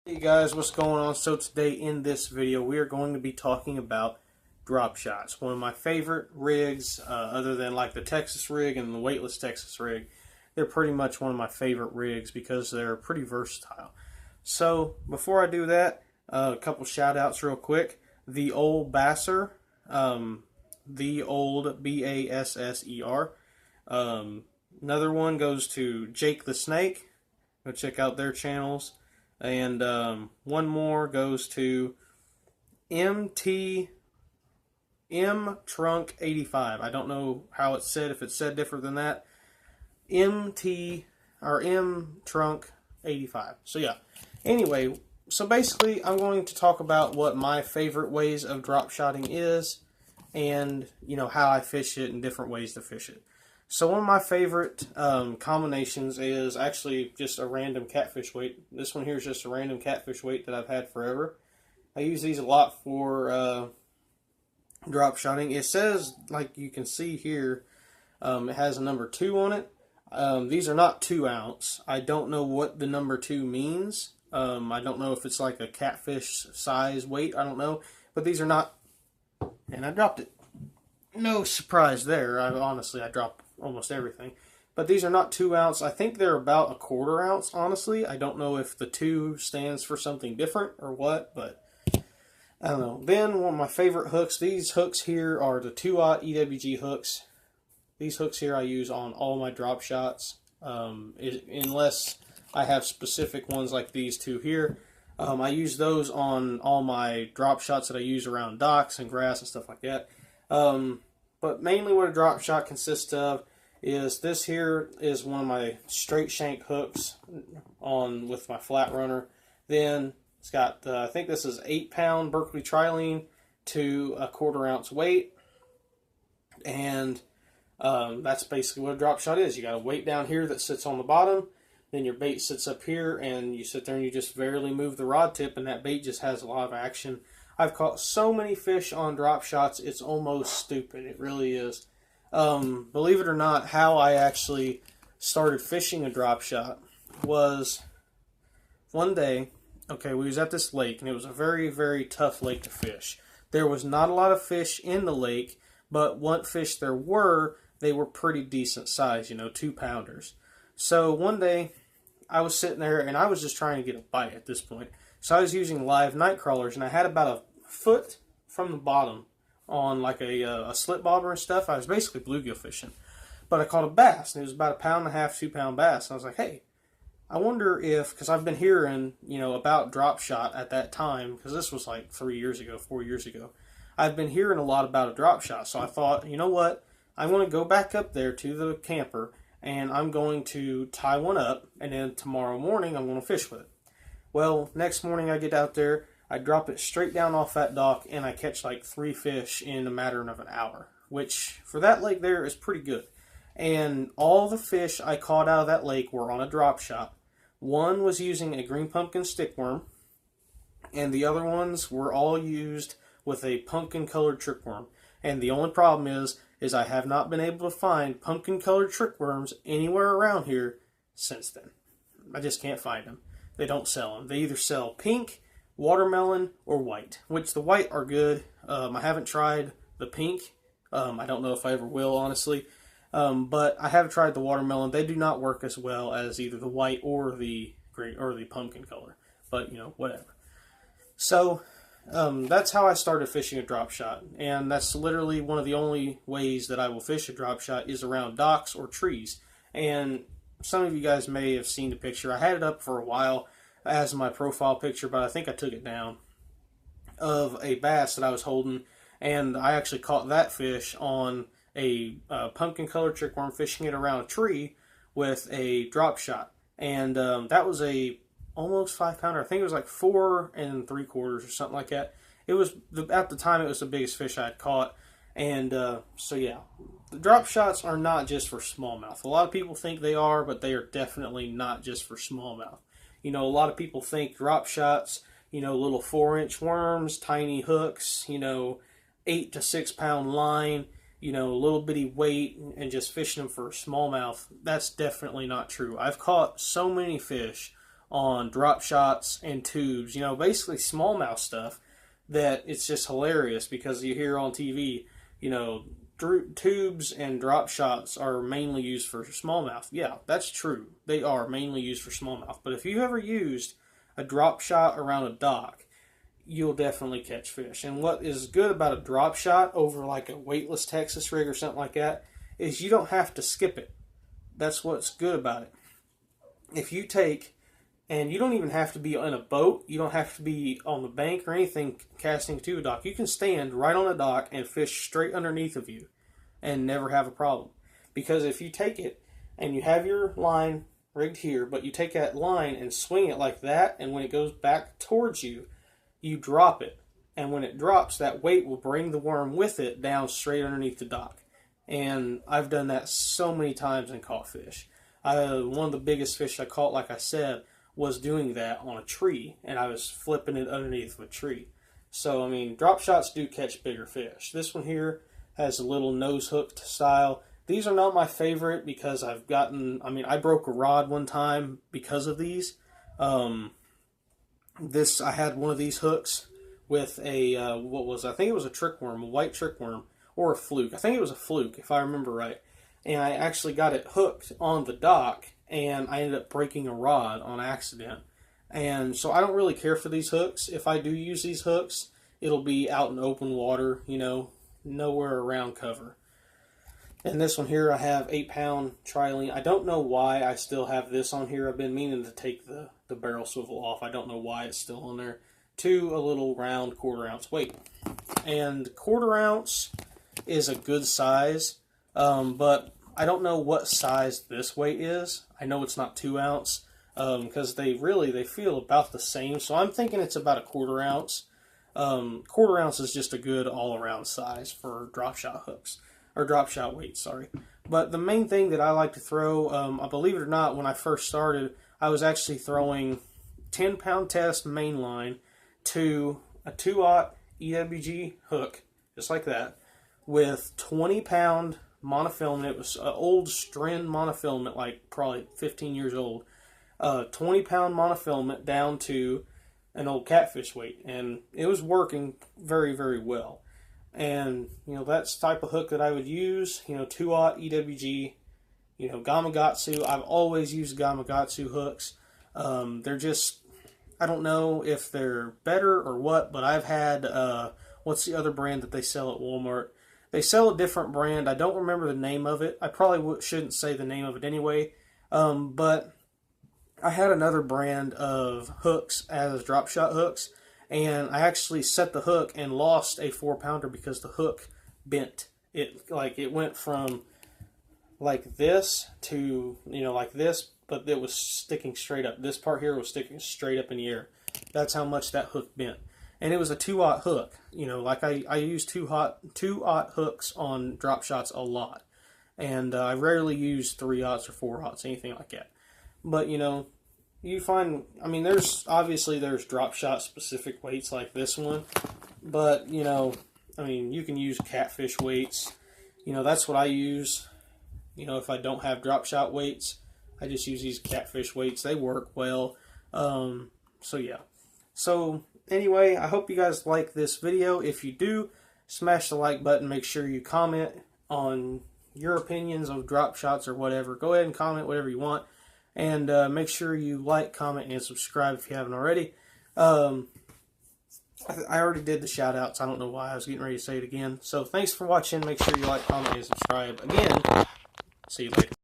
Hey guys, what's going on? So today in this video we are going to be talking about drop shots. One of my favorite rigs, other than like the Texas rig and the weightless Texas rig. They're pretty much one of my favorite rigs because they're pretty versatile. So before I do that, a couple shout outs real quick. The Old Basser, the Old Basser. Another one goes to Jake the Snake. Go check out their channels. And one more goes to M Trunk 85. I don't know how it's said, if it's said different than that. MT or M Trunk 85. So yeah. Anyway, so basically I'm going to talk about what my favorite ways of drop shotting is, and how I fish it and different ways to fish it. So one of my favorite combinations is actually just a random catfish weight. This one here is just a random catfish weight that I've had forever. I use these a lot for drop shotting. It says, like you can see here, it has a number 2 on it. These are not 2 ounce. I don't know what the number 2 means. I don't know if it's like a catfish size weight. I don't know. But these are not... And I dropped it. No surprise there. I dropped almost everything. But these are not 2 ounce. I think they're about a 1/4 ounce, honestly. I don't know if the 2 stands for something different or what, but I don't know. Then one of my favorite hooks, these hooks here are the 2-aught EWG hooks. These hooks here I use on all my drop shots, unless I have specific ones like these two here. I use those on all my drop shots that I use around docks and grass and stuff like that. But mainly what a drop shot consists of is this here is one of my straight shank hooks with my flat runner. Then it's got, I think this is 8-pound Berkley Trilene to a 1/4 ounce weight. And that's basically what a drop shot is. You got a weight down here that sits on the bottom. Then your bait sits up here, and you sit there and you just barely move the rod tip, and that bait just has a lot of action. I've caught so many fish on drop shots, it's almost stupid. It really is. Believe it or not, how I actually started fishing a drop shot was one day, okay, we was at this lake, and it was a very, very tough lake to fish. There was not a lot of fish in the lake, but what fish there were, they were pretty decent size, 2-pounders. So one day, I was sitting there, and I was just trying to get a bite at this point. So I was using live night crawlers, and I had about a foot from the bottom on like a slip bobber and stuff. I was basically bluegill fishing. But I caught a bass, and it was about 1.5 pound, 2-pound bass. And I was like, hey, I wonder if, because I've been hearing, about drop shot at that time, because this was like 4 years ago. I've been hearing a lot about a drop shot. So I thought, you know what? I'm going to go back up there to the camper, and I'm going to tie one up, and then tomorrow morning I'm going to fish with it. Well, next morning I get out there, I drop it straight down off that dock, and I catch like 3 fish in a matter of an hour, which for that lake there is pretty good. And all the fish I caught out of that lake were on a drop shot. One was using a green pumpkin stickworm, and the other ones were all used with a pumpkin colored trickworm. And the only problem is I have not been able to find pumpkin colored trickworms anywhere around here since then. I just can't find them. They don't sell them. They either sell pink, watermelon, or white, which the white are good. I haven't tried the pink. I don't know if I ever will, honestly. But I have tried the watermelon. They do not work as well as either the white or the green or the pumpkin color. But, whatever. So, that's how I started fishing a drop shot. And that's literally one of the only ways that I will fish a drop shot is around docks or trees. And some of you guys may have seen the picture. I had it up for a while as my profile picture, but I think I took it down, of a bass that I was holding, and I actually caught that fish on a pumpkin colored trickworm, fishing it around a tree with a drop shot. And that was a almost 5-pounder. I think it was like 4 3/4 or something like that. It was, at the time, it was the biggest fish I had caught. And so yeah, the drop shots are not just for smallmouth. A lot of people think they are, but they are definitely not just for smallmouth. A lot of people think drop shots, little 4-inch worms, tiny hooks, 8 to 6 pound line, little bitty weight, and just fishing them for smallmouth. That's definitely not true. I've caught so many fish on drop shots and tubes. You know, basically smallmouth stuff that it's just hilarious because you hear on TV, you know, tubes and drop shots are mainly used for smallmouth. Yeah, that's true. They are mainly used for smallmouth. But if you've ever used a drop shot around a dock, you'll definitely catch fish. And what is good about a drop shot over like a weightless Texas rig or something like that is you don't have to skip it. That's what's good about it. If you take, and you don't even have to be in a boat, you don't have to be on the bank or anything casting to a dock. You can stand right on a dock and fish straight underneath of you and never have a problem. Because if you take it and you have your line rigged here, but you take that line and swing it like that, and when it goes back towards you, you drop it. And when it drops, that weight will bring the worm with it down straight underneath the dock. And I've done that so many times and caught fish. One of the biggest fish I caught, like I said, was doing that on a tree, and I was flipping it underneath of a tree. So, I mean, drop shots do catch bigger fish. This one here has a little nose hooked style. These are not my favorite because I broke a rod one time because of these. I had one of these hooks with a, I think it was a trickworm, a white trickworm, or a fluke. I think it was a fluke, if I remember right. And I actually got it hooked on the dock, and I ended up breaking a rod on accident. And so I don't really care for these hooks. If I do use these hooks, it'll be out in open water, you know, nowhere around cover. And this one here, I have 8-pound trilene. I don't know why I still have this on here. I've been meaning to take the barrel swivel off. I don't know why it's still on there. To a little round 1/4 ounce weight. And 1/4 ounce is a good size, but I don't know what size this weight is. I know it's not 2 ounce because they feel about the same. So I'm thinking it's about a 1/4 ounce. 1/4 ounce is just a good all-around size for drop shot hooks, or drop shot weights, sorry. But the main thing that I like to throw, I believe it or not, when I first started, I was actually throwing 10-pound test mainline to a 2/0 EWG hook, just like that, with 20-pound monofilament. It was an old Stren monofilament, like probably 15 years old. 20-pound monofilament down to an old catfish weight, and it was working very, very well. And you know, that's the type of hook that I would use. You know, 2/0 EWG. You know, Gamakatsu. I've always used Gamakatsu hooks. They're just, I don't know if they're better or what, but I've had what's the other brand that they sell at Walmart? They sell a different brand. I don't remember the name of it. I probably shouldn't say the name of it anyway. But I had another brand of hooks as drop shot hooks, and I actually set the hook and lost a 4-pounder because the hook bent. It went from like this to, you know, like this, but it was sticking straight up. This part here was sticking straight up in the air. That's how much that hook bent. And it was a 2/0 hook. You know, like I use 2/0 hooks on drop shots a lot. And I rarely use 3/0s or 4/0s, anything like that. But, you know, you find, I mean, there's drop shot specific weights like this one. But, you know, I mean, you can use catfish weights. You know, that's what I use. You know, if I don't have drop shot weights, I just use these catfish weights. They work well. So, yeah. So, anyway, I hope you guys like this video. If you do, smash the like button. Make sure you comment on your opinions of drop shots or whatever. Go ahead and comment whatever you want. And make sure you like, comment, and subscribe if you haven't already. I already did the shout outs. I don't know why I was getting ready to say it again. So thanks for watching. Make sure you like, comment, and subscribe. Again, see you later.